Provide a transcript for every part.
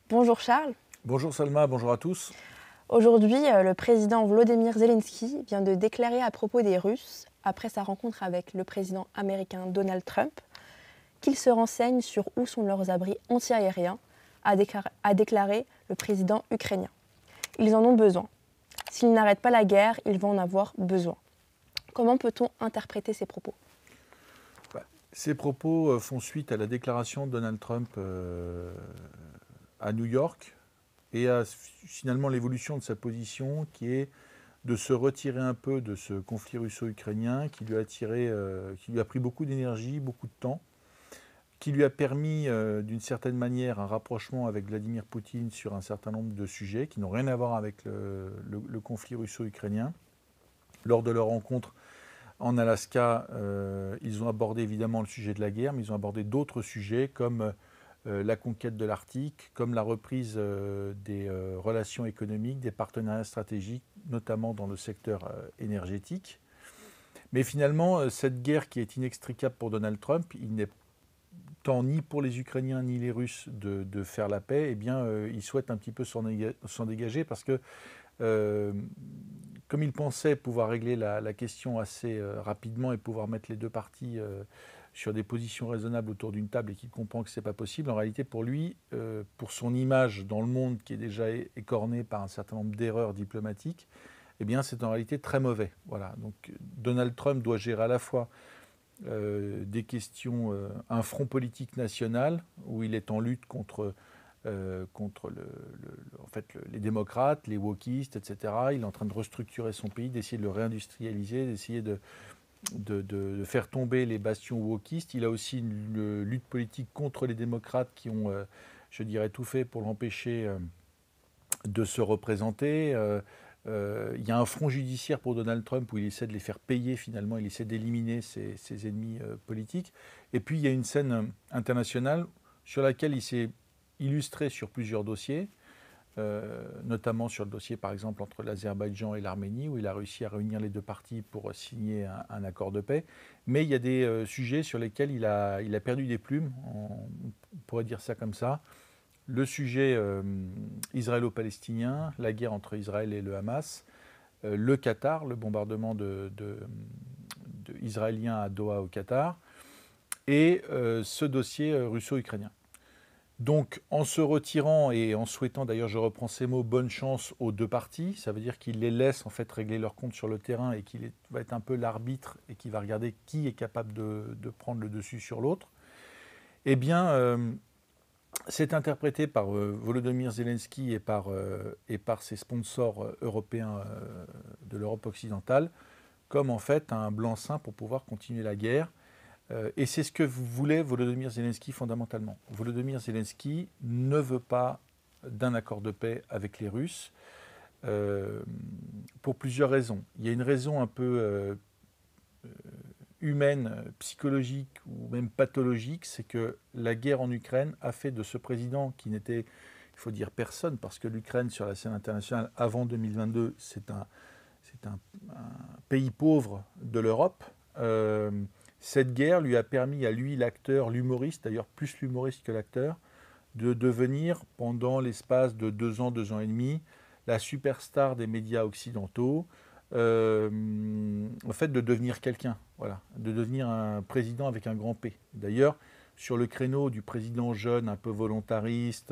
Bonjour Charles. Bonjour Salma, bonjour à tous. Aujourd'hui, le président Volodymyr Zelensky vient de déclarer à propos des Russes, après sa rencontre avec le président américain Donald Trump, qu'il se renseigne sur où sont leurs abris antiaériens, a déclaré le président ukrainien. Ils en ont besoin. S'ils n'arrêtent pas la guerre, ils vont en avoir besoin. Comment peut-on interpréter ces propos ? Ces propos font suite à la déclaration de Donald Trump à New York et à finalement l'évolution de sa position qui est de se retirer un peu de ce conflit russo-ukrainien qui lui a pris beaucoup d'énergie, beaucoup de temps, qui lui a permis d'une certaine manière un rapprochement avec Vladimir Poutine sur un certain nombre de sujets qui n'ont rien à voir avec le conflit russo-ukrainien. Lors de leur rencontre en Alaska, ils ont abordé évidemment le sujet de la guerre, mais ils ont abordé d'autres sujets comme la conquête de l'Arctique, comme la reprise des relations économiques, des partenariats stratégiques, notamment dans le secteur énergétique. Mais finalement, cette guerre qui est inextricable pour Donald Trump, il n'est tant ni pour les Ukrainiens ni les Russes de faire la paix, eh bien, il souhaite un petit peu s'en dégager parce que comme il pensait pouvoir régler la question assez rapidement et pouvoir mettre les deux parties sur des positions raisonnables autour d'une table et qu'il comprend que ce n'est pas possible, en réalité pour lui, pour son image dans le monde qui est déjà écornée par un certain nombre d'erreurs diplomatiques, eh bien c'est en réalité très mauvais. Voilà. Donc Donald Trump doit gérer à la fois des questions, un front politique national où il est en lutte contre les démocrates, les wokistes, etc. Il est en train de restructurer son pays, d'essayer de le réindustrialiser, d'essayer de faire tomber les bastions wokistes. Il a aussi une lutte politique contre les démocrates qui ont, je dirais, tout fait pour l'empêcher de se représenter. Il y a un front judiciaire pour Donald Trump où il essaie de les faire payer finalement, il essaie d'éliminer ses ennemis politiques. Et puis il y a une scène internationale sur laquelle il s'est illustré sur plusieurs dossiers, notamment sur le dossier par exemple entre l'Azerbaïdjan et l'Arménie où il a réussi à réunir les deux parties pour signer un accord de paix. Mais il y a des sujets sur lesquels il a perdu des plumes, on pourrait dire ça comme ça. Le sujet israélo-palestinien, la guerre entre Israël et le Hamas, le Qatar, le bombardement israélien à Doha au Qatar, et ce dossier russo-ukrainien. Donc en se retirant et en souhaitant, d'ailleurs je reprends ces mots, bonne chance aux deux parties, ça veut dire qu'il les laisse en fait régler leur compte sur le terrain et qu'il va être un peu l'arbitre et qu'il va regarder qui est capable de prendre le dessus sur l'autre, eh bien c'est interprété par Volodymyr Zelensky et par ses sponsors européens de l'Europe occidentale comme en fait un blanc-seing pour pouvoir continuer la guerre. Et c'est ce que voulait Volodymyr Zelensky fondamentalement. Volodymyr Zelensky ne veut pas d'un accord de paix avec les Russes pour plusieurs raisons. Il y a une raison un peu humaine, psychologique ou même pathologique, c'est que la guerre en Ukraine a fait de ce président qui n'était, il faut dire personne, parce que l'Ukraine sur la scène internationale avant 2022, c'est un pays pauvre de l'Europe. Cette guerre lui a permis à lui, l'acteur, l'humoriste, d'ailleurs plus l'humoriste que l'acteur, de devenir pendant l'espace de 2 ans, 2 ans et demi, la superstar des médias occidentaux, en fait de devenir quelqu'un, voilà, de devenir un président avec un grand P. D'ailleurs, sur le créneau du président jeune, un peu volontariste,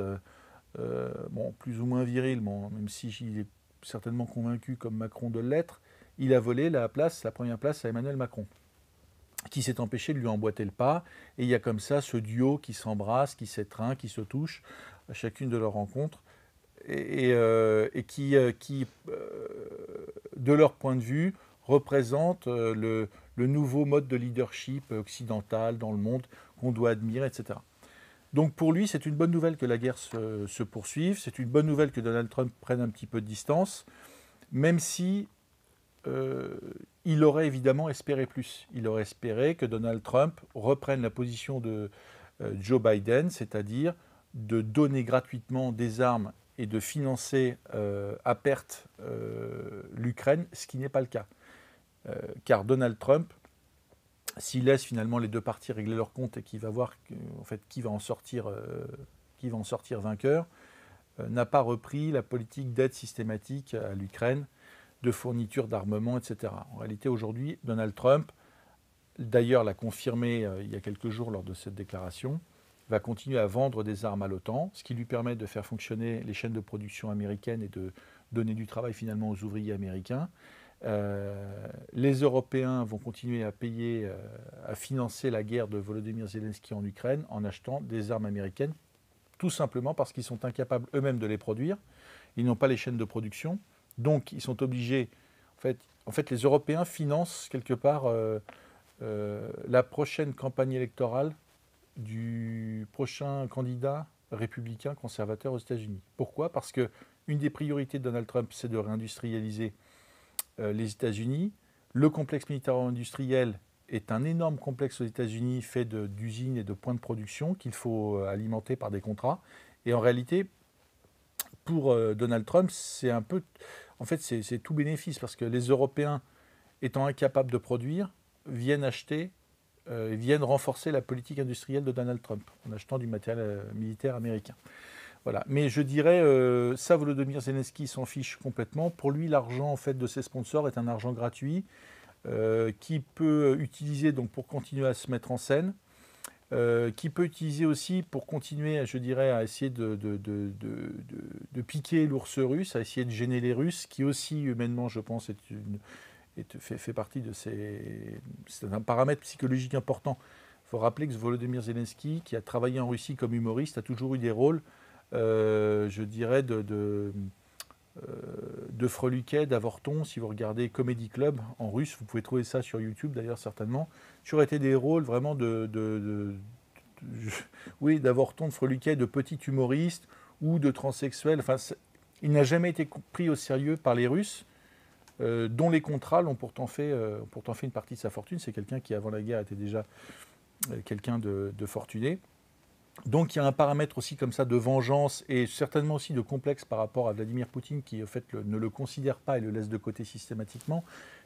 bon, plus ou moins viril, bon, même s'il est certainement convaincu comme Macron de l'être, il a volé la première place à Emmanuel Macron, qui s'est empêché de lui emboîter le pas. Et il y a comme ça ce duo qui s'embrasse, qui s'étreint, qui se touche à chacune de leurs rencontres, et qui, de leur point de vue, représente le nouveau mode de leadership occidental dans le monde qu'on doit admirer, etc. Donc pour lui, c'est une bonne nouvelle que la guerre se poursuive, c'est une bonne nouvelle que Donald Trump prenne un petit peu de distance, même si il aurait évidemment espéré plus. Il aurait espéré que Donald Trump reprenne la position de Joe Biden, c'est-à-dire de donner gratuitement des armes et de financer à perte l'Ukraine, ce qui n'est pas le cas. Car Donald Trump, s'il laisse finalement les deux parties régler leur compte et qu'il va voir en fait, qui va en sortir vainqueur, n'a pas repris la politique d'aide systématique à l'Ukraine, de fourniture d'armement, etc. En réalité, aujourd'hui, Donald Trump, d'ailleurs l'a confirmé il y a quelques jours lors de cette déclaration, va continuer à vendre des armes à l'OTAN, ce qui lui permet de faire fonctionner les chaînes de production américaines et de donner du travail finalement aux ouvriers américains. Les Européens vont continuer à payer, à financer la guerre de Volodymyr Zelensky en Ukraine en achetant des armes américaines, tout simplement parce qu'ils sont incapables eux-mêmes de les produire. Ils n'ont pas les chaînes de production, donc ils sont obligés. En fait les Européens financent quelque part la prochaine campagne électorale du prochain candidat républicain conservateur aux États-Unis. Pourquoi ? Parce que une des priorités de Donald Trump, c'est de réindustrialiser les États-Unis. Le complexe militaro-industriel est un énorme complexe aux États-Unis fait d'usines et de points de production qu'il faut alimenter par des contrats. Et en réalité, pour Donald Trump, c'est un peu... En fait, c'est tout bénéfice parce que les Européens, étant incapables de produire, viennent acheter, viennent renforcer la politique industrielle de Donald Trump en achetant du matériel militaire américain. Voilà. Mais je dirais, ça, Volodymyr Zelensky s'en fiche complètement. Pour lui, l'argent en fait, de ses sponsors est un argent gratuit qu'il peut utiliser donc, pour continuer à se mettre en scène, qu'il peut utiliser aussi pour continuer, je dirais, à essayer de piquer l'ours russe, à essayer de gêner les Russes, qui aussi, humainement, je pense, fait partie de ces... C'est un paramètre psychologique important. Il faut rappeler que Volodymyr Zelensky, qui a travaillé en Russie comme humoriste, a toujours eu des rôles je dirais, de Freluquet, d'Avorton. Si vous regardez Comedy Club en russe, vous pouvez trouver ça sur YouTube d'ailleurs certainement. Toujours été des rôles vraiment oui, d'Avorton, de Freluquet, de petit humoriste ou de transsexuel. Enfin, il n'a jamais été pris au sérieux par les Russes, dont les contrats ont pourtant fait une partie de sa fortune. C'est quelqu'un qui, avant la guerre, était déjà quelqu'un de fortuné. Donc il y a un paramètre aussi comme ça de vengeance et certainement aussi de complexe par rapport à Vladimir Poutine qui en fait ne le considère pas et le laisse de côté systématiquement.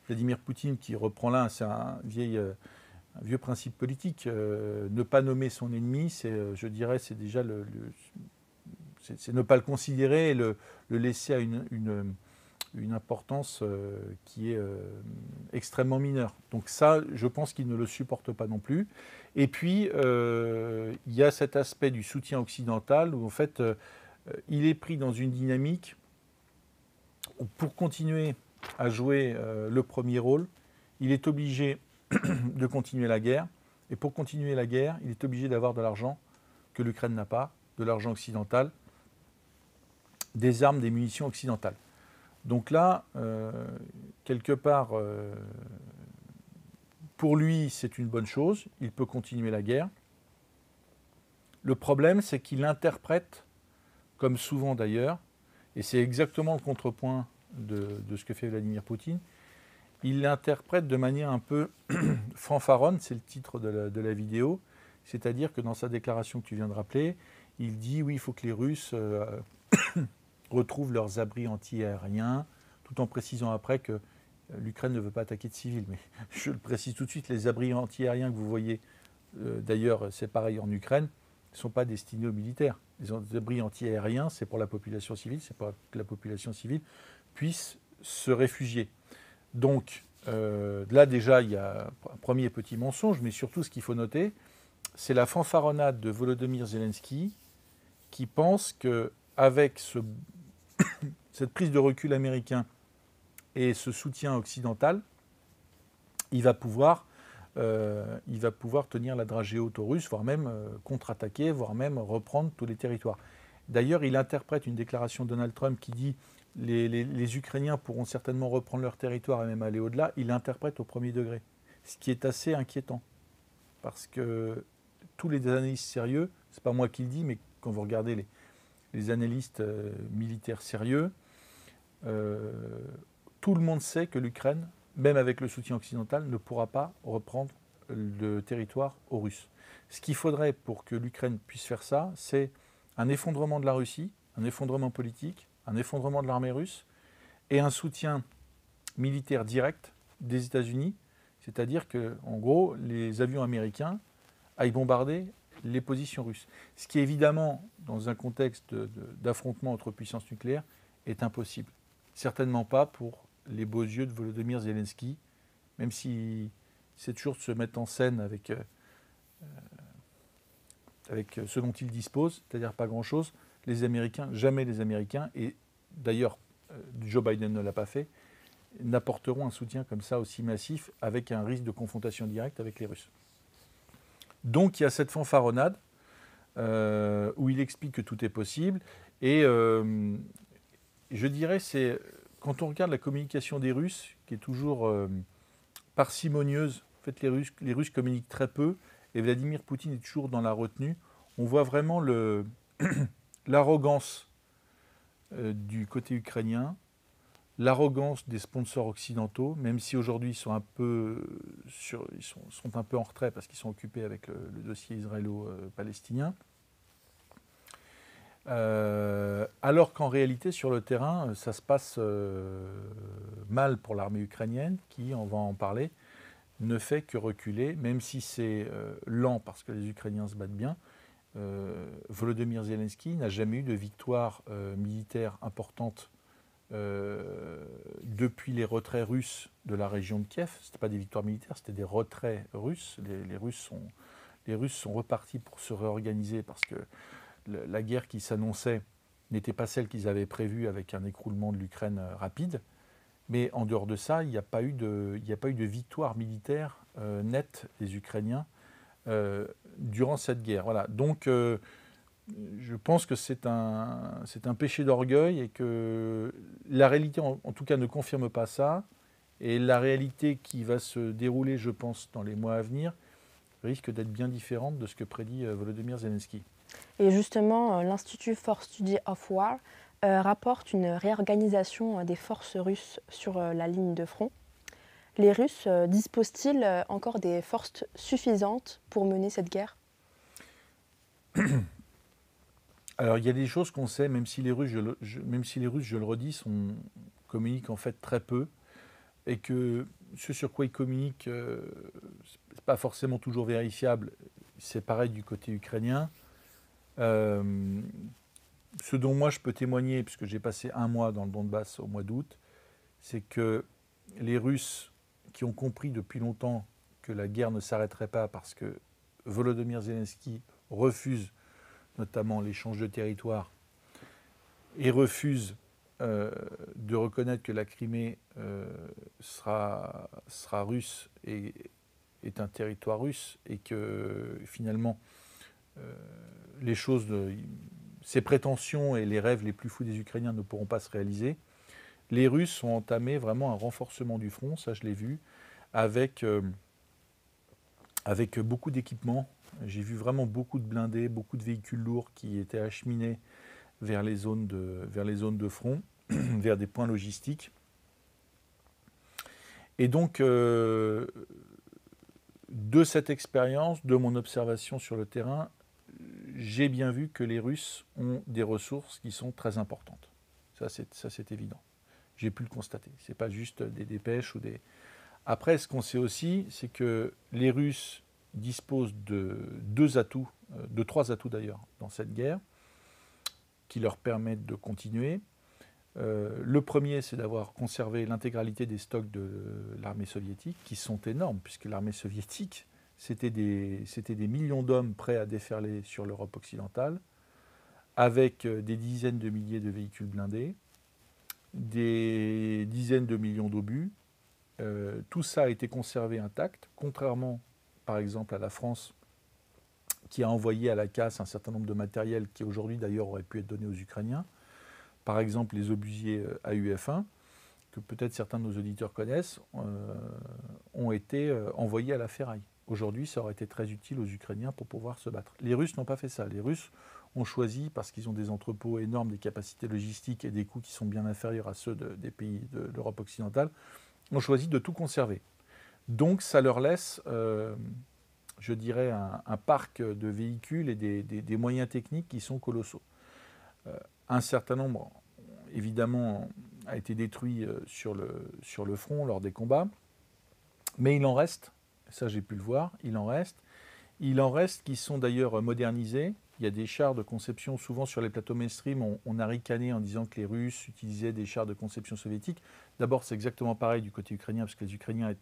Vladimir Poutine qui reprend là, c'est un vieux principe politique, ne pas nommer son ennemi, je dirais, c'est déjà c'est ne pas le considérer et le laisser à une importance qui est extrêmement mineure. Donc ça, je pense qu'il ne le supporte pas non plus. Et puis, il y a cet aspect du soutien occidental où en fait, il est pris dans une dynamique où pour continuer à jouer le premier rôle, il est obligé de continuer la guerre. Et pour continuer la guerre, il est obligé d'avoir de l'argent que l'Ukraine n'a pas, de l'argent occidental, des armes, des munitions occidentales. Donc là, quelque part, pour lui, c'est une bonne chose. Il peut continuer la guerre. Le problème, c'est qu'il interprète, comme souvent d'ailleurs, et c'est exactement le contrepoint de ce que fait Vladimir Poutine, il l'interprète de manière un peu fanfaronne, c'est le titre de la vidéo, c'est-à-dire que dans sa déclaration que tu viens de rappeler, il dit oui, il faut que les Russes retrouvent leurs abris anti-aériens, tout en précisant après que l'Ukraine ne veut pas attaquer de civils. Mais je le précise tout de suite, les abris anti-aériens que vous voyez, d'ailleurs c'est pareil en Ukraine, ne sont pas destinés aux militaires. Les abris anti-aériens, c'est pour la population civile, c'est pour que la population civile puisse se réfugier. Donc là déjà, il y a un premier petit mensonge, mais surtout ce qu'il faut noter, c'est la fanfaronnade de Volodymyr Zelensky qui pense qu'avec cette prise de recul américain et ce soutien occidental, il va pouvoir tenir la dragée haute aux Russes, voire même contre-attaquer, voire même reprendre tous les territoires. D'ailleurs, il interprète une déclaration de Donald Trump qui dit les Ukrainiens pourront certainement reprendre leur territoire et même aller au-delà. Il l'interprète au premier degré, ce qui est assez inquiétant. Parce que tous les analystes sérieux, c'est pas moi qui le dis, mais quand vous regardez les analystes militaires sérieux, tout le monde sait que l'Ukraine, même avec le soutien occidental, ne pourra pas reprendre le territoire aux Russes. Ce qu'il faudrait pour que l'Ukraine puisse faire ça, c'est un effondrement de la Russie, un effondrement politique, un effondrement de l'armée russe et un soutien militaire direct des États-Unis, c'est-à-dire que, en gros, les avions américains aillent bombarder les positions russes. Ce qui évidemment, dans un contexte d'affrontement entre puissances nucléaires, est impossible. Certainement pas pour les beaux yeux de Volodymyr Zelensky, même si c'est toujours de se mettre en scène avec ce dont il dispose, c'est-à-dire pas grand-chose. Les Américains, jamais les Américains, et d'ailleurs Joe Biden ne l'a pas fait, n'apporteront un soutien comme ça aussi massif avec un risque de confrontation directe avec les Russes. Donc il y a cette fanfaronnade où il explique que tout est possible. Et je dirais, c'est quand on regarde la communication des Russes, qui est toujours parcimonieuse, en fait les Russes communiquent très peu, et Vladimir Poutine est toujours dans la retenue, on voit vraiment l'arrogance du côté ukrainien, l'arrogance des sponsors occidentaux, même si aujourd'hui ils sont un peu en retrait parce qu'ils sont occupés avec le dossier israélo-palestinien. Alors qu'en réalité, sur le terrain, ça se passe mal pour l'armée ukrainienne, qui, on va en parler, ne fait que reculer, même si c'est lent parce que les Ukrainiens se battent bien. Volodymyr Zelensky n'a jamais eu de victoire militaire importante depuis les retraits russes de la région de Kiev. Ce n'étaient pas des victoires militaires, c'était des retraits russes. Les Russes sont repartis pour se réorganiser parce que la guerre qui s'annonçait n'était pas celle qu'ils avaient prévue avec un écroulement de l'Ukraine rapide. Mais en dehors de ça, il n'y a pas eu de victoire militaire nette des Ukrainiens durant cette guerre. Voilà. Donc, je pense que c'est un péché d'orgueil et que la réalité, en tout cas, ne confirme pas ça. Et la réalité qui va se dérouler, je pense, dans les mois à venir, risque d'être bien différente de ce que prédit Volodymyr Zelensky. Et justement, l'Institut for Study of War rapporte une réorganisation des forces russes sur la ligne de front. Les Russes disposent-ils encore des forces suffisantes pour mener cette guerre ? Alors, il y a des choses qu'on sait, même si les Russes, je le redis, communiquent en fait très peu, et que ce sur quoi ils communiquent, ce n'est pas forcément toujours vérifiable. C'est pareil du côté ukrainien. Ce dont moi je peux témoigner, puisque j'ai passé un mois dans le Donbass au mois d'août, c'est que les Russes, qui ont compris depuis longtemps que la guerre ne s'arrêterait pas parce que Volodymyr Zelensky refuse notamment l'échange de territoire et refuse de reconnaître que la Crimée sera russe et est un territoire russe, et que finalement ces prétentions et les rêves les plus fous des Ukrainiens ne pourront pas se réaliser. Les Russes ont entamé vraiment un renforcement du front, ça je l'ai vu, avec beaucoup d'équipements. J'ai vu vraiment beaucoup de blindés, beaucoup de véhicules lourds qui étaient acheminés vers les zones de front, vers des points logistiques. Et donc, de cette expérience, de mon observation sur le terrain, j'ai bien vu que les Russes ont des ressources qui sont très importantes. Ça, c'est évident. J'ai pu le constater. Ce n'est pas juste des dépêches ou des... Après, ce qu'on sait aussi, c'est que les Russes disposent de trois atouts d'ailleurs dans cette guerre, qui leur permettent de continuer. Le premier, c'est d'avoir conservé l'intégralité des stocks de l'armée soviétique, qui sont énormes, puisque l'armée soviétique, c'était des millions d'hommes prêts à déferler sur l'Europe occidentale, avec des dizaines de milliers de véhicules blindés, des dizaines de millions d'obus. Tout ça a été conservé intact, contrairement par exemple à la France, qui a envoyé à la casse un certain nombre de matériel qui aujourd'hui d'ailleurs aurait pu être donné aux Ukrainiens. Par exemple les obusiers AUF-1, que peut-être certains de nos auditeurs connaissent, ont été envoyés à la ferraille. Aujourd'hui, ça aurait été très utile aux Ukrainiens pour pouvoir se battre. Les Russes n'ont pas fait ça. Les Russes ont choisi, parce qu'ils ont des entrepôts énormes, des capacités logistiques et des coûts qui sont bien inférieurs à ceux des pays de l'Europe occidentale, ont choisi de tout conserver. Donc ça leur laisse, je dirais, un parc de véhicules et des moyens techniques qui sont colossaux. Un certain nombre, évidemment, a été détruit sur le front lors des combats, mais il en reste, ça j'ai pu le voir, il en reste, Il en reste qui sont d'ailleurs modernisés. Il y a des chars de conception, souvent sur les plateaux mainstream, on a ricané en disant que les Russes utilisaient des chars de conception soviétique. D'abord, c'est exactement pareil du côté ukrainien, parce que les Ukrainiens,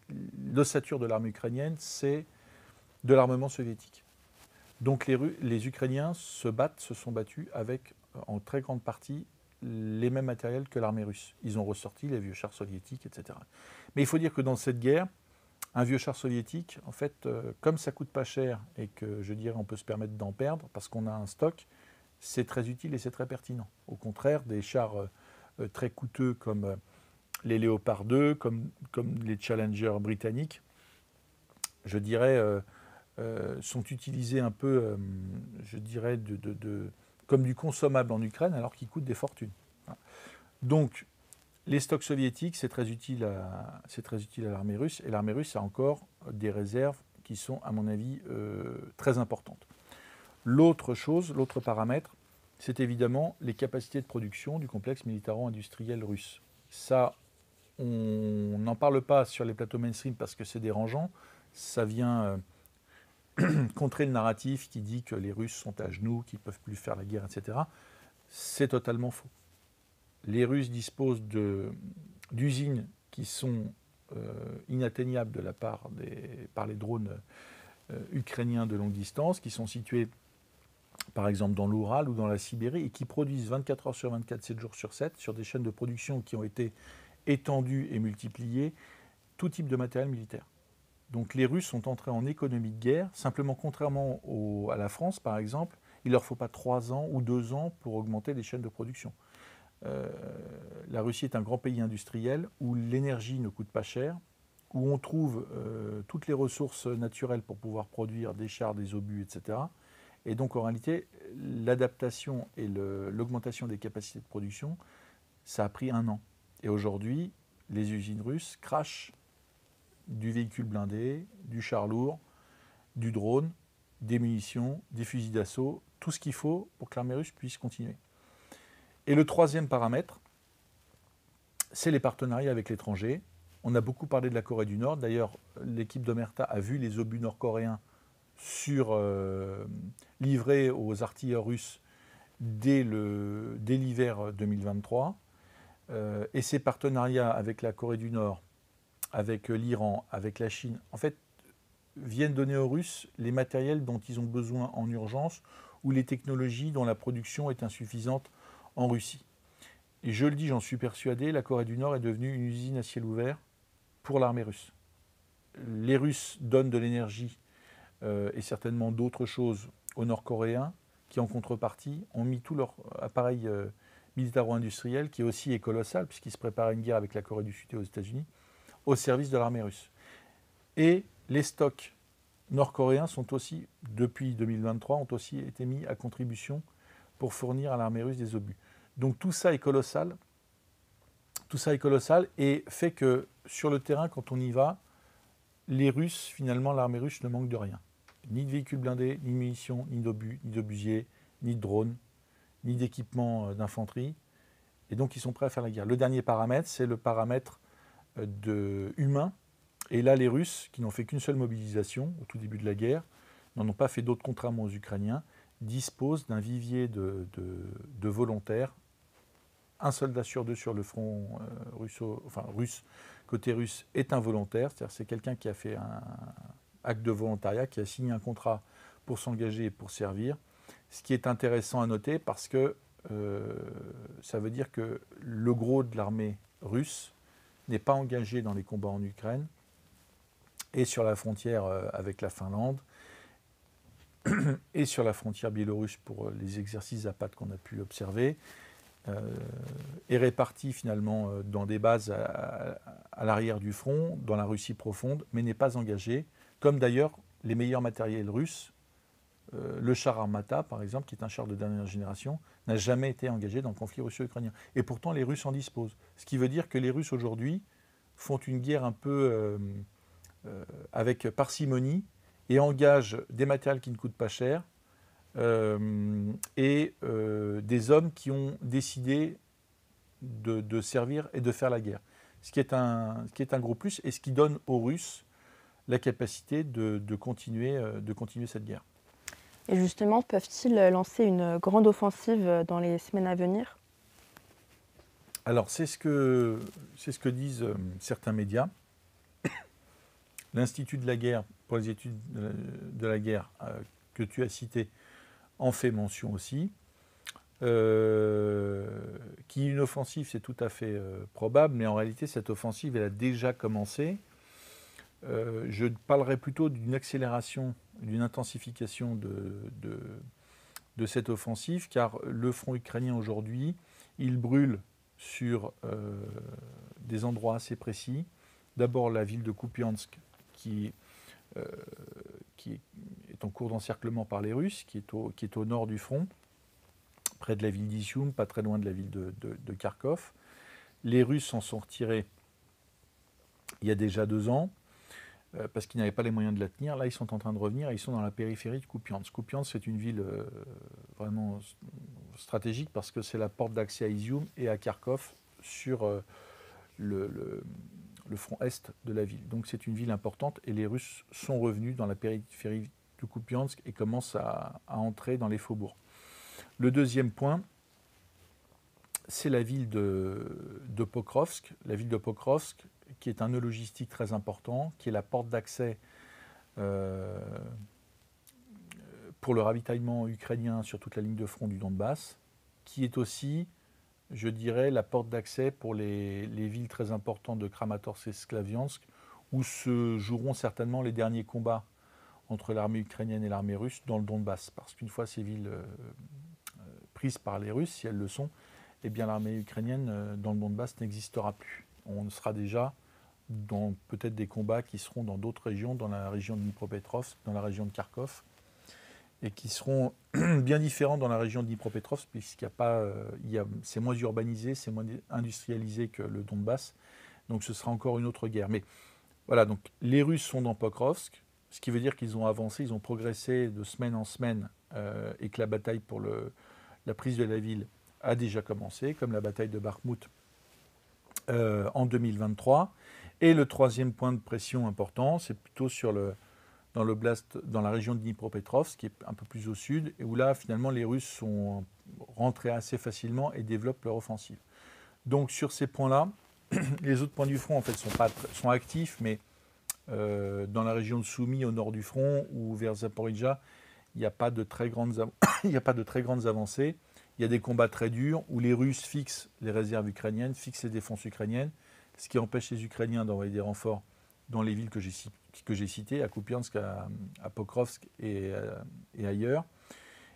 l'ossature de l'armée ukrainienne, c'est de l'armement soviétique. Donc les Ukrainiens se sont battus avec, en très grande partie, les mêmes matériels que l'armée russe. Ils ont ressorti les vieux chars soviétiques, etc. Mais il faut dire que dans cette guerre, un vieux char soviétique, en fait, comme ça coûte pas cher et que, je dirais, on peut se permettre d'en perdre parce qu'on a un stock, c'est très utile et c'est très pertinent. Au contraire, des chars très coûteux comme les Léopard 2, comme les Challenger britanniques, je dirais, sont utilisés un peu, je dirais, comme du consommable en Ukraine alors qu'ils coûtent des fortunes. Donc, les stocks soviétiques, c'est très utile à l'armée russe, et l'armée russe a encore des réserves qui sont, à mon avis, très importantes. L'autre paramètre, c'est évidemment les capacités de production du complexe militaro-industriel russe. Ça, on n'en parle pas sur les plateaux mainstream parce que c'est dérangeant. Ça vient contrer le narratif qui dit que les Russes sont à genoux, qu'ils ne peuvent plus faire la guerre, etc. C'est totalement faux. Les Russes disposent d'usines qui sont inatteignables par les drones ukrainiens de longue distance, qui sont situés par exemple dans l'Oural ou dans la Sibérie et qui produisent 24 heures sur 24, 7 jours sur 7, sur des chaînes de production qui ont été étendues et multipliées, tout type de matériel militaire. Donc les Russes sont entrés en économie de guerre, simplement contrairement à la France par exemple, il ne leur faut pas 3 ans ou 2 ans pour augmenter les chaînes de production. La Russie est un grand pays industriel où l'énergie ne coûte pas cher, où on trouve toutes les ressources naturelles pour pouvoir produire des chars, des obus, etc. Et donc en réalité, l'adaptation et l'augmentation des capacités de production, ça a pris 1 an. Et aujourd'hui, les usines russes crachent du véhicule blindé, du char lourd, du drone, des munitions, des fusils d'assaut, tout ce qu'il faut pour que l'armée russe puisse continuer. Et le troisième paramètre, c'est les partenariats avec l'étranger. On a beaucoup parlé de la Corée du Nord. D'ailleurs, l'équipe d'Omerta a vu les obus nord-coréens livrés aux artilleurs russes dès l'hiver 2023. Et ces partenariats avec la Corée du Nord, avec l'Iran, avec la Chine, en fait, viennent donner aux Russes les matériels dont ils ont besoin en urgence ou les technologies dont la production est insuffisante en Russie. Et je le dis, j'en suis persuadé, la Corée du Nord est devenue une usine à ciel ouvert pour l'armée russe. Les Russes donnent de l'énergie et certainement d'autres choses aux Nord-Coréens qui, en contrepartie, ont mis tout leur appareil militaro-industriel, qui aussi est colossal, puisqu'ils se préparent à une guerre avec la Corée du Sud et aux États-Unis, au service de l'armée russe. Et les stocks nord-coréens sont aussi, depuis 2023, ont aussi été mis à contribution pour fournir à l'armée russe des obus. Donc tout ça est colossal. Tout ça est colossal et fait que sur le terrain, quand on y va, les Russes, finalement, l'armée russe ne manque de rien. Ni de véhicules blindés, ni de munitions, ni d'obus, ni d'obusiers, ni de drones, ni d'équipements d'infanterie. Et donc ils sont prêts à faire la guerre. Le dernier paramètre, c'est le paramètre humain. Et là, les Russes, qui n'ont fait qu'une seule mobilisation au tout début de la guerre, n'en ont pas fait d'autres contrairement aux Ukrainiens, disposent d'un vivier de volontaires. Un soldat sur 2 sur le front russe, côté russe, est un volontaire, c'est-à-dire c'est quelqu'un qui a fait un acte de volontariat, qui a signé un contrat pour s'engager et pour servir. Ce qui est intéressant à noter parce que ça veut dire que le gros de l'armée russe n'est pas engagé dans les combats en Ukraine et sur la frontière avec la Finlande et sur la frontière biélorusse pour les exercices Zapad qu'on a pu observer. Est réparti finalement dans des bases à l'arrière du front, dans la Russie profonde, mais n'est pas engagé, comme d'ailleurs les meilleurs matériels russes. Le char Armata, par exemple, qui est un char de dernière génération, n'a jamais été engagé dans le conflit russo-ukrainien. Et pourtant, les Russes en disposent. Ce qui veut dire que les Russes, aujourd'hui, font une guerre un peu avec parcimonie et engagent des matériels qui ne coûtent pas cher, et des hommes qui ont décidé de servir et de faire la guerre. Ce qui est un gros plus et ce qui donne aux Russes la capacité de continuer cette guerre. Et justement, peuvent-ils lancer une grande offensive dans les semaines à venir? Alors, c'est ce que disent certains médias. L'Institut de la guerre, pour les études de la guerre que tu as cité, en fait mention aussi. Qu'il y ait une offensive, c'est tout à fait probable, mais en réalité, cette offensive, elle a déjà commencé. Je parlerai plutôt d'une accélération, d'une intensification de cette offensive, car le front ukrainien aujourd'hui, il brûle sur des endroits assez précis. D'abord la ville de Kupiansk, qui est en cours d'encerclement par les Russes, qui est au nord du front, près de la ville d'Izium, pas très loin de la ville de Kharkov. Les Russes s'en sont retirés il y a déjà 2 ans, parce qu'ils n'avaient pas les moyens de la tenir. Là, ils sont en train de revenir et ils sont dans la périphérie de Kupiansk. Kupiansk, c'est une ville vraiment stratégique parce que c'est la porte d'accès à Izium et à Kharkov sur le front est de la ville. Donc c'est une ville importante et les Russes sont revenus dans la périphérie de Kupiansk et commencent à entrer dans les faubourgs. Le deuxième point, c'est la ville de Pokrovsk. La ville de Pokrovsk, qui est un nœud logistique très important, qui est la porte d'accès pour le ravitaillement ukrainien sur toute la ligne de front du Donbass, qui est aussi, je dirais, la porte d'accès pour les villes très importantes de Kramatorsk et Sklaviansk, où se joueront certainement les derniers combats entre l'armée ukrainienne et l'armée russe dans le Donbass. Parce qu'une fois ces villes prises par les Russes, si elles le sont, eh bien l'armée ukrainienne dans le Donbass n'existera plus. On sera déjà dans peut-être des combats qui seront dans d'autres régions, dans la région de Dnipropetrovsk, dans la région de Kharkov, et qui seront bien différents dans la région de Dnipropetrovsk, puisqu'il n'y a pas, c'est moins urbanisé, c'est moins industrialisé que le Donbass, donc ce sera encore une autre guerre. Mais voilà, donc les Russes sont dans Pokrovsk, ce qui veut dire qu'ils ont avancé, ils ont progressé de semaine en semaine, et que la bataille pour la prise de la ville a déjà commencé, comme la bataille de Bakhmout en 2023. Et le troisième point de pression important, c'est plutôt dans l'oblast, dans la région de Dnipropetrovsk, qui est un peu plus au sud, et où là, finalement, les Russes sont rentrés assez facilement et développent leur offensive. Donc, sur ces points-là, les autres points du front, en fait, sont actifs, mais dans la région de Soumy, au nord du front, ou vers Zaporizhzhia, il n'y a pas de très grandes avancées. Il y a des combats très durs où les Russes fixent les réserves ukrainiennes, fixent les défenses ukrainiennes, ce qui empêche les Ukrainiens d'envoyer des renforts dans les villes que j'ai citées, à Kupiansk, à Pokrovsk et ailleurs.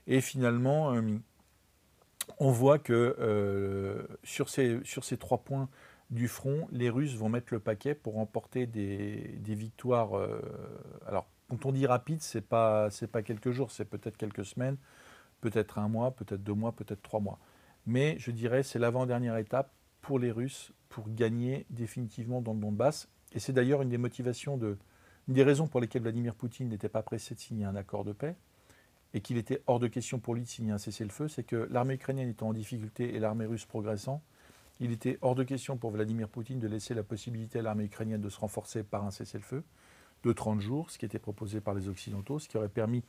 Et finalement, on voit que sur ces 3 points du front, les Russes vont mettre le paquet pour remporter des victoires. Alors, quand on dit rapide, c'est pas quelques jours, c'est peut-être quelques semaines, peut-être 1 mois, peut-être 2 mois, peut-être 3 mois. Mais je dirais c'est l'avant-dernière étape pour les Russes pour gagner définitivement dans le Donbass. Et c'est d'ailleurs une des raisons pour lesquelles Vladimir Poutine n'était pas pressé de signer un accord de paix et qu'il était hors de question pour lui de signer un cessez-le-feu, c'est que l'armée ukrainienne étant en difficulté et l'armée russe progressant, il était hors de question pour Vladimir Poutine de laisser la possibilité à l'armée ukrainienne de se renforcer par un cessez-le-feu de 30 jours, ce qui était proposé par les Occidentaux, ce qui aurait permis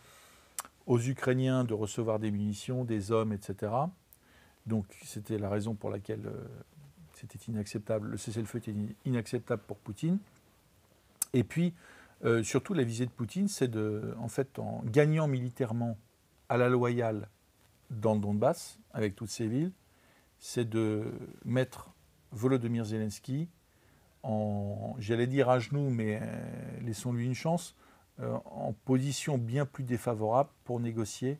aux Ukrainiens de recevoir des munitions, des hommes, etc. Donc c'était la raison pour laquelle c'était inacceptable. Le cessez-le-feu était inacceptable pour Poutine. Et puis, surtout, la visée de Poutine, c'est en fait, en gagnant militairement à la loyale dans le Donbass, avec toutes ces villes, c'est de mettre Volodymyr Zelensky j'allais dire à genoux, mais laissons-lui une chance, en position bien plus défavorable pour négocier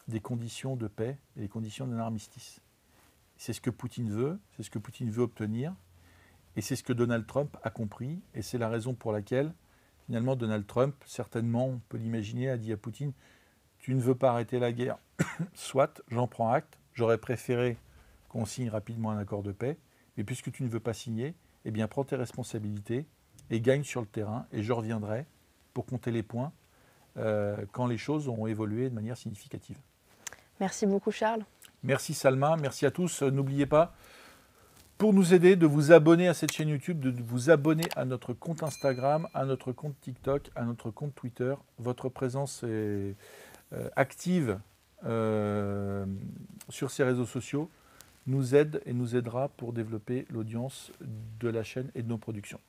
des conditions de paix et des conditions d'un armistice. C'est ce que Poutine veut, c'est ce que Poutine veut obtenir, et c'est ce que Donald Trump a compris, et c'est la raison pour laquelle, finalement, Donald Trump, certainement, on peut l'imaginer, a dit à Poutine, tu ne veux pas arrêter la guerre, soit, j'en prends acte, j'aurais préféré qu'on signe rapidement un accord de paix, mais puisque tu ne veux pas signer, eh bien, prends tes responsabilités et gagne sur le terrain, et je reviendrai pour compter les points quand les choses auront évolué de manière significative. Merci beaucoup, Charles. Merci Salma, merci à tous. N'oubliez pas, pour nous aider, de vous abonner à cette chaîne YouTube, de vous abonner à notre compte Instagram, à notre compte TikTok, à notre compte Twitter. Votre présence est active sur ces réseaux sociaux nous aide et nous aidera pour développer l'audience de la chaîne et de nos productions.